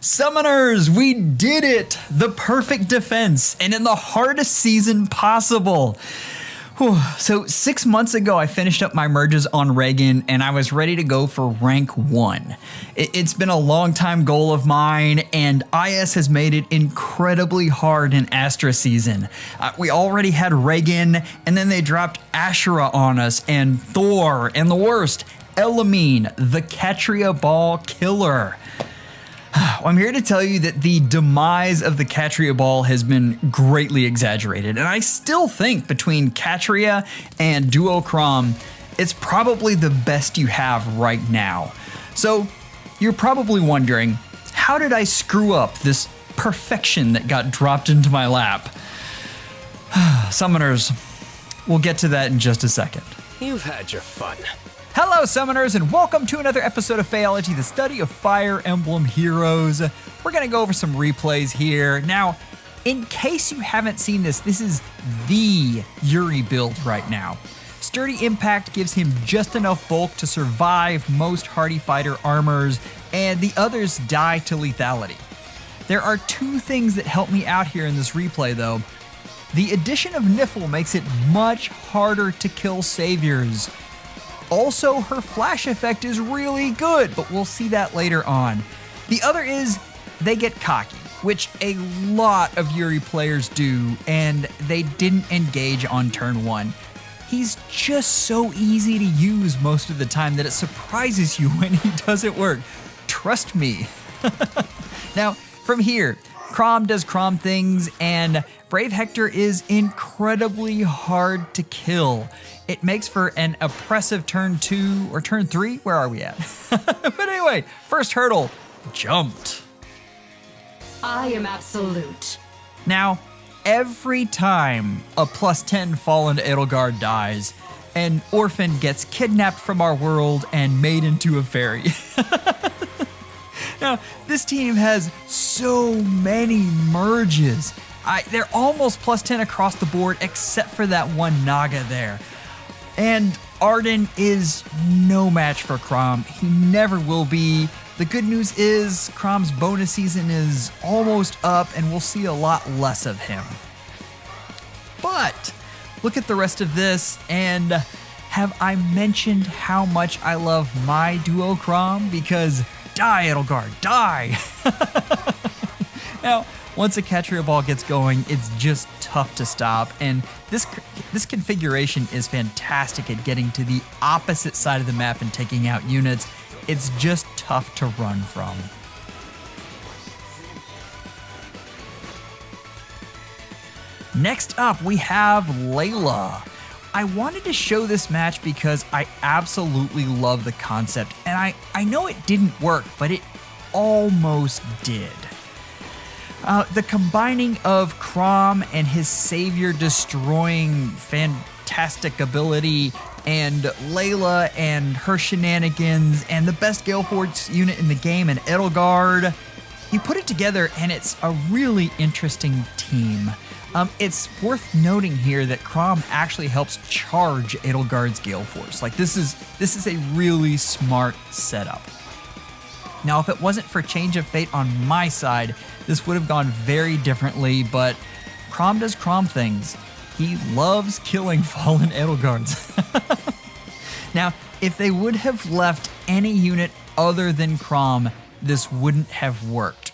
Summoners, we did it! The perfect defense, and in the hardest season possible. Whew. So 6 months ago, I finished up my merges on Reagan, and I was ready to go for rank 1. It's been a long time goal of mine, and IS has made it incredibly hard in Astra season. We already had Reagan, and then they dropped Ashura on us, and Thor, and the worst, Elimine, the Catria ball killer. I'm here to tell you that the demise of the Catria ball has been greatly exaggerated, and I still think between Catria and Duochrome, it's probably the best you have right now. So you're probably wondering, how did I screw up this perfection that got dropped into my lap? Summoners, we'll get to that in just a second. You've had your fun. Hello, Summoners, and welcome to another episode of FEHology, the study of Fire Emblem Heroes. We're going to go over some replays here. Now, in case you haven't seen this, this is the Yuri build right now. Sturdy Impact gives him just enough bulk to survive most Hardy Fighter armors, and the others die to lethality. There are two things that help me out here in this replay, though. The addition of Niffle makes it much harder to kill saviors. Also, her flash effect is really good, but we'll see that later on. The other is they get cocky, which a lot of Yuri players do, and they didn't engage on turn 1. He's just so easy to use most of the time that it surprises you when he doesn't work. Trust me. Now, from here, Chrom does Chrom things, and Brave Hector is incredibly hard to kill. It makes for an oppressive turn 2 or turn 3. Where are we at? But anyway, first hurdle, jumped. I am absolute. Now, every time a +10 fallen Whale-degard dies, an orphan gets kidnapped from our world and made into a fairy. Now, this team has so many merges. They're almost +10 across the board, except for that one Naga there. And Arden is no match for Chrom. He never will be. The good news is Chrom's bonus season is almost up, and we'll see a lot less of him. But look at the rest of this, and have I mentioned how much I love my duo Chrom? Because die, Whale-degard, die! Now, once a Catria ball gets going, it's just tough to stop, and this configuration is fantastic at getting to the opposite side of the map and taking out units. It's just tough to run from. Next up, we have Leila. I wanted to show this match because I absolutely love the concept, and I know it didn't work, but it almost did. The combining of Chrom and his savior destroying fantastic ability, and Leila and her shenanigans, and the best Gale Force unit in the game, and Whale-degard, you put it together and it's a really interesting team. It's worth noting here that Chrom actually helps charge Whale-degard's Gale Force. Like, this is a really smart setup. Now, if it wasn't for Change of Fate on my side, this would have gone very differently, but Chrom does Chrom things. He loves killing fallen Whale-degards. Now, if they would have left any unit other than Chrom, this wouldn't have worked.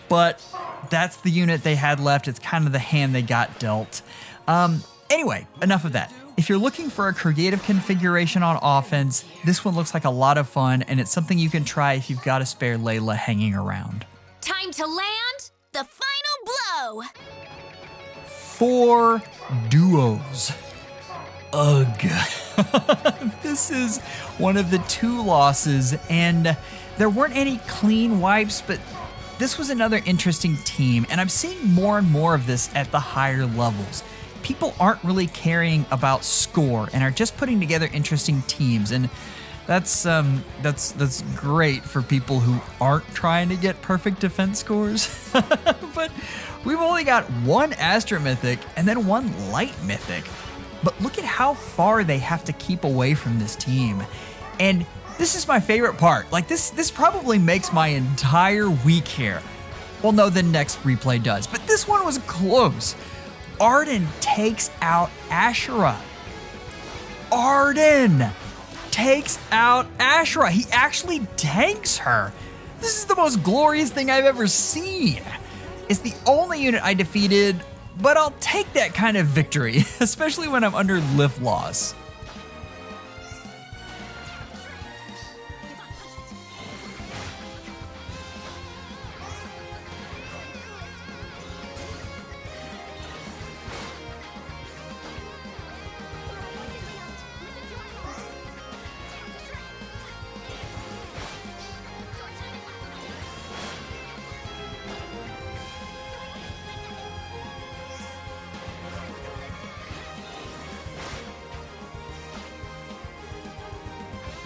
But that's the unit they had left. It's kind of the hand they got dealt. Anyway, enough of that. If you're looking for a creative configuration on offense, this one looks like a lot of fun, and it's something you can try if you've got a spare Leila hanging around. Time to land the final blow. 4 duos. Ugh. This is one of the 2 losses, and there weren't any clean wipes, but this was another interesting team, and I'm seeing more and more of this at the higher levels. People aren't really caring about score and are just putting together interesting teams, and that's great for people who aren't trying to get perfect defense scores. But we've only got 1 Astra Mythic and then 1 Light Mythic. But look at how far they have to keep away from this team. And This is my favorite part. Like this probably makes my entire week here. Well, no, the next replay does, but this one was close. Arden takes out Ashura. Arden takes out Ashura. He actually tanks her. This is the most glorious thing I've ever seen. It's the only unit I defeated, but I'll take that kind of victory, especially when I'm under lift loss.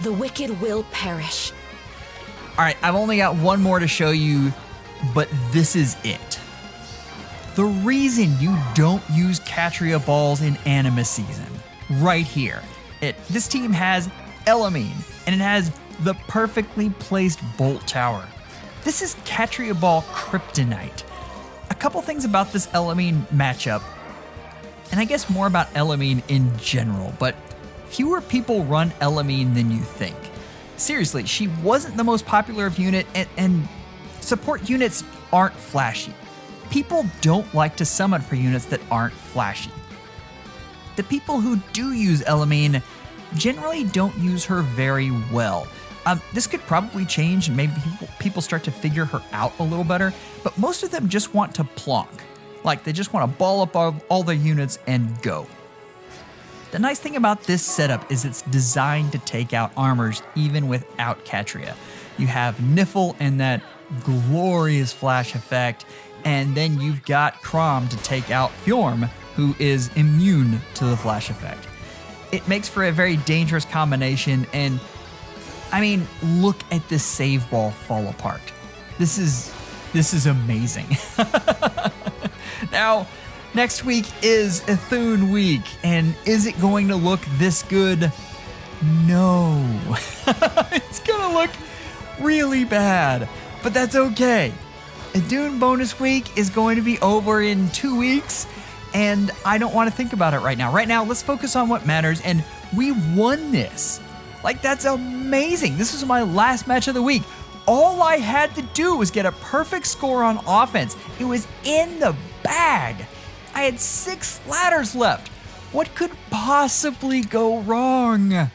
The wicked will perish. All right, I've only got one more to show you, but this is it. The reason you don't use Catria balls in Anima season, right here. This team has Elimine, and it has the perfectly placed Bolt Tower. This is Catria ball kryptonite. A couple things about this Elimine matchup, and I guess more about Elimine in general, but fewer people run Elimine than you think. Seriously, she wasn't the most popular of unit, and support units aren't flashy. People don't like to summon for units that aren't flashy. The people who do use Elimine generally don't use her very well. This could probably change and maybe people start to figure her out a little better, but most of them just want to plonk. Like they just want to ball up all their units and go. The nice thing about this setup is it's designed to take out armors even without Catria. You have Niffle and that glorious flash effect, and then you've got Chrom to take out Fjorm, who is immune to the flash effect. It makes for a very dangerous combination, and I mean, look at this save ball fall apart. This is amazing. Now, next week is Ithune week, and is it going to look this good? No. It's gonna look really bad, but that's okay. Ithune bonus week is going to be over in 2 weeks, and I don't want to think about it right now. Right now, let's focus on what matters, and we won this. Like, that's amazing. This is my last match of the week. All I had to do was get a perfect score on offense. It was in the bag. I had 6 ladders left. What could possibly go wrong?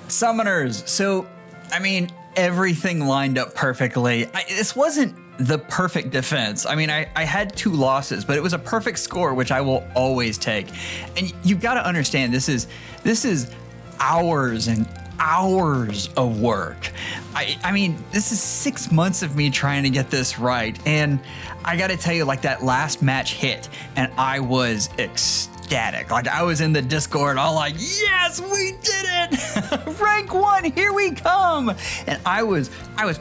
Summoners. So, I mean, everything lined up perfectly. This wasn't the perfect defense. I mean, I had 2 losses, but it was a perfect score, which I will always take. And you've got to understand, this is hours and hours of work. I mean, this is 6 months of me trying to get this right. And I got to tell you, like, that last match hit, and I was ecstatic. Like, I was in the Discord all like, yes, we did it. Rank 1, here we come. And I was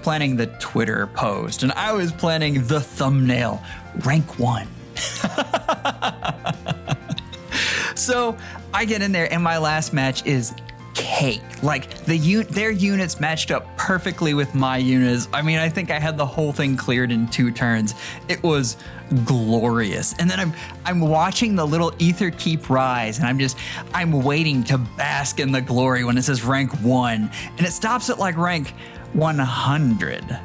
planning the Twitter post, and I was planning the thumbnail, rank 1. So I get in there, and my last match is cake. Like, their units matched up perfectly with my units. I mean, I think I had the whole thing cleared in 2 turns. It was glorious. And then I'm watching the little Aether keep rise, and I'm waiting to bask in the glory when it says rank 1, and it stops at like rank 100.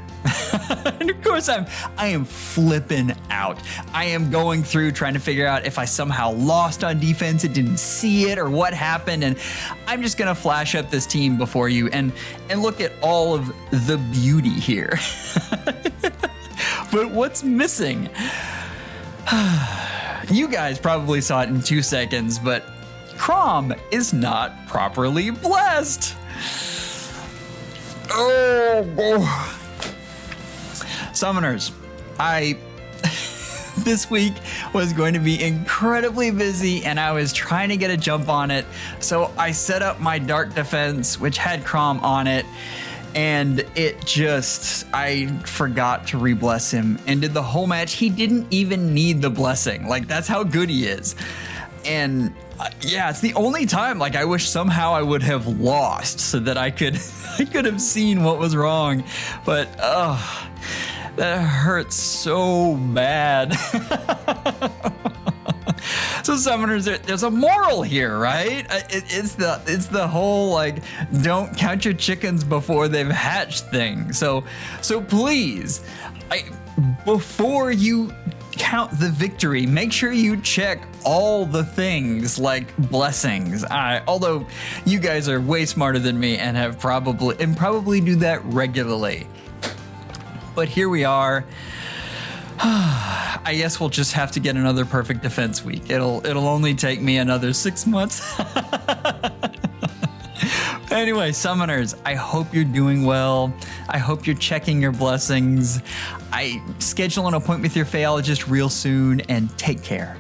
And of course I am flipping out. I am going through trying to figure out if I somehow lost on defense and didn't see it or what happened, and I'm just gonna flash up this team before you and look at all of the beauty here. But what's missing? You guys probably saw it in 2 seconds, but Chrom is not properly blessed. Oh. Summoners, this week was going to be incredibly busy, and I was trying to get a jump on it, so I set up my Dark Defense, which had Chrom on it, and I forgot to re-bless him, and did the whole match. He didn't even need the blessing. Like, that's how good he is. And Yeah, it's the only time. Like, I wish somehow I would have lost so that I could have seen what was wrong. But that hurts so bad. So summoners, there's a moral here, right? It's the whole like don't count your chickens before they've hatched thing. So please, before you count the victory, make sure you check all the things like blessings. Although you guys are way smarter than me and probably do that regularly. But here we are. I guess we'll just have to get another perfect defense week. It'll only take me another 6 months. Anyway, summoners, I hope you're doing well. I hope you're checking your blessings. I schedule an appointment with your FEHologist real soon, and take care.